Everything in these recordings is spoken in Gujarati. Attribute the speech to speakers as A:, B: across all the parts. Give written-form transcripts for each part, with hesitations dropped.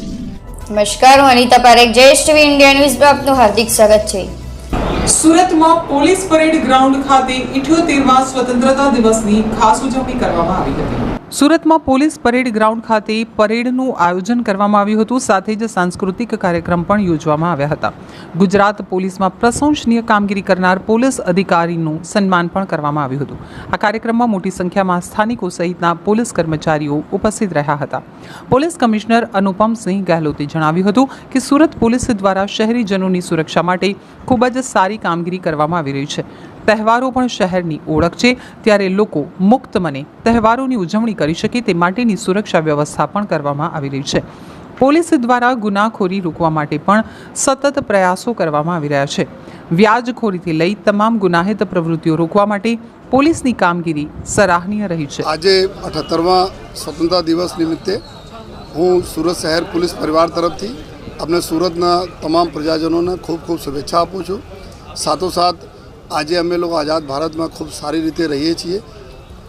A: નમસ્કાર, હું Anita Parekh, JS TV India ન્યૂઝમાં આપનું હાર્દિક સ્વાગત છે।
B: સુરતમાં પોલીસ પરેડ ગ્રાઉન્ડ ખાતે 78મા સ્વતંત્રતા દિવસની ખાસ ઉજવણી કરવામાં આવી હતી। સુરતમાં પોલીસ પરેડ ગ્રાઉન્ડ ખાતે પરેડનું આયોજન કરવામાં આવ્યું હતું, સાથે જ સાંસ્કૃતિક કાર્યક્રમ પણ યોજવામાં આવ્યા હતા। ગુજરાત પોલીસમાં પ્રશંસનીય કામગીરી કરનાર પોલીસ અધિકારીનું સન્માન પણ કરવામાં આવ્યું હતું। આ કાર્યક્રમમાં મોટી સંખ્યામાં સ્થાનિકો સહિતના પોલીસ કર્મચારીઓ ઉપસ્થિત રહ્યા હતા। પોલીસ કમિશનર અનુપમસિંહ ગહેલોતે જણાવ્યું હતું કે સુરત પોલીસ દ્વારા શહેરીજનોની સુરક્ષા માટે ખૂબ જ સારી કામગીરી કરવામાં આવી રહી છે। તહેવારો પણ શહેરની ઓળખ છે, ત્યારે લોકો મુક્ત મને તહેવારોની ઉજવણી કરી શકે તે માટેની સુરક્ષા વ્યવસ્થા પણ કરવામાં આવી રહી છે। પોલીસ દ્વારા ગુનાખોરી રોકવા માટે પણ સતત પ્રયાસો કરવામાં આવી રહ્યા છે। વ્યાજખોરીથી લઈ તમામ ગુનાહિત પ્રવૃત્તિઓ રોકવા માટે પોલીસની કામગીરી સરાહનીય રહી છે।
C: આજે 78મા સ્વતંત્રતા દિવસ નિમિત્તે હું સુરત શહેર પોલીસ પરિવાર તરફથી આપણે સુરતના તમામ પ્રજાજનોને ખૂબ ખૂબ શુભેચ્છા આપું છું। સાથોસાથ આજે અમે લોકો આઝાદ ભારતમાં ખૂબ સારી રીતે રહીએ છીએ।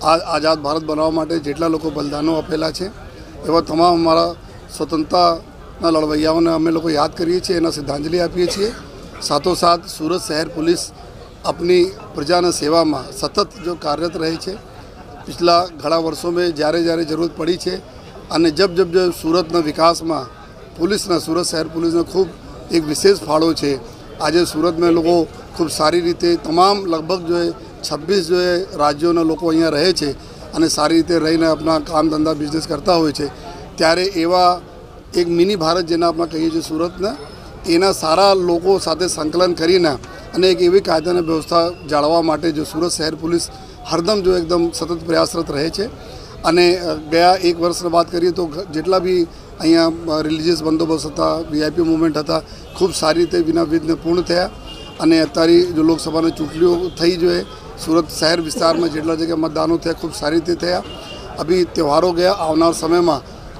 C: આ આઝાદ ભારત બનાવવા માટે જેટલા લોકો બલિદાનો આપેલા છે એવા તમામ અમારા સ્વતંત્રતાના લડવૈયાઓને અમે લોકો યાદ કરીએ છીએ, એના શ્રદ્ધાંજલિ આપીએ છીએ। સાથોસાથ સુરત શહેર પોલીસ अपनी प्रजाना सेवा में सतत जो कार्यरत रहे छे। पिछला घણા वर्षों में જ્યારે જ્યારે जरूरत पड़ी है અને जब जब जो सूरतना विकास में पुलिसना सूरत शहर पुलिस ने खूब एक विशेष फाड़ो है। आज सूरत में लोग खूब सारी रीते तमाम लगभग जो है 26 जो है राज्यों लोग अहीं रहे छे અને सारी रीते रहीने अपना काम धंधा बिजनेस करता हो त्यारे एवा एक मिनी भारत जेना अपना कहीए छे सूरतना एना सारा लोगों साथे संकलन करीने અને એક એવી કાયદાની વ્યવસ્થા જાળવવા માટે जो सूरत शहर पुलिस हरदम जो एकदम सतत प्रयासरत रहे छे। અને ગયા એક વર્ષની વાત કરીએ તો જેટલા બી અહીંયા રિલિજિયસ બંદોબસ્ત હતા, વીઆઈપી મૂવમેન્ટ હતા, ખૂબ સારી રીતે વિના વિઘ્ન પૂર્ણ થયા। અને અત્યારે જો લોકસભાની ચૂંટણીઓ થઈ જોઈએ सूरत शहर विस्तार में જેટલા જગ્યા મતદાનો થયા ખૂબ સારી રીતે થયા। अभी त्यौहारों गया આવનાર સમયમાં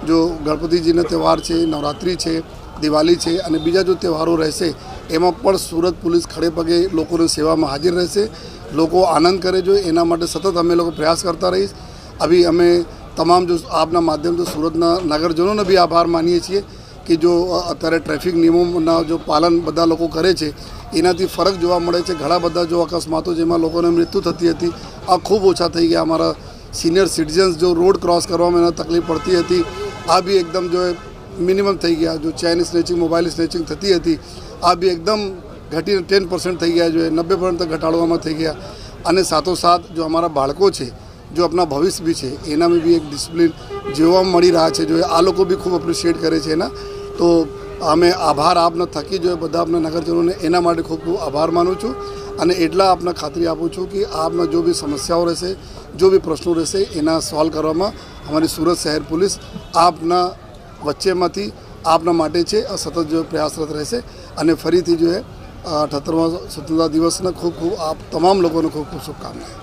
C: जो ગણપતિજીનો त्यौहार છે, નવરાત્રિ છે, दिवाली है और बीजा जो त्यौहारों रहसे एम पर सूरत पुलिस खड़े पगे लोगों ने सेवा में हाजिर रहसे, लोग आनंद करे जो एना माटे सतत अमे लोग प्रयास करता रहीश। अभी अमे तमाम जो आपना माध्यम से सूरतना नगरजनों ने भी आभार मानीए छीए कि जो अत्यारे ट्रेफिक नियमों जो पालन बधा लोग करे छे एनाथी फरक जोवा मळे छे। घणा बधा जो अकस्मातों जेमां लोगोने मृत्यु थती हती आ खूब ओछा थई गया। अमारा सीनियर सिटीजन्स जो रोड क्रॉस करवामां एने तकलीफ पड़ती हती आ भी एकदम जो मिनिमम थी गया। जो चैन स्नेचिंग मोबाइल स्नेचिंग थती हती आ भी एकदम घटी 10% थी गया, जो 90% तक घटाड़वामां थी गया। અને સાથોસાથ जो हमारा बाळको है जो अपना भविष्य भी है एना में भी एक डिसिप्लिन जोवा मळी रहा है। जो आ लोग भी खूब एप्रिशिएट करे छे एना। तो अमे आभार आपने थकी जो बधा अपना नगरजनों ने एना माटे खूब खूब आभार मानु छूँ અને એટલા આપને ખાતરી આપું છું कि आपना जो भी समस्याओं રહેશે, जो भी प्रश्नों રહેશે एना सॉल्व કરવામાં हमारी सूरत शहर पुलिस आपना वच्चेमांथी आपना माटे छे सतत जो प्रयासरत रहेशे। અને ફરીથી जो है 78મા स्वतंत्रता दिवस ने खूब खूब आप तमाम लोगों ने खूब खूब शुभकामनाएं।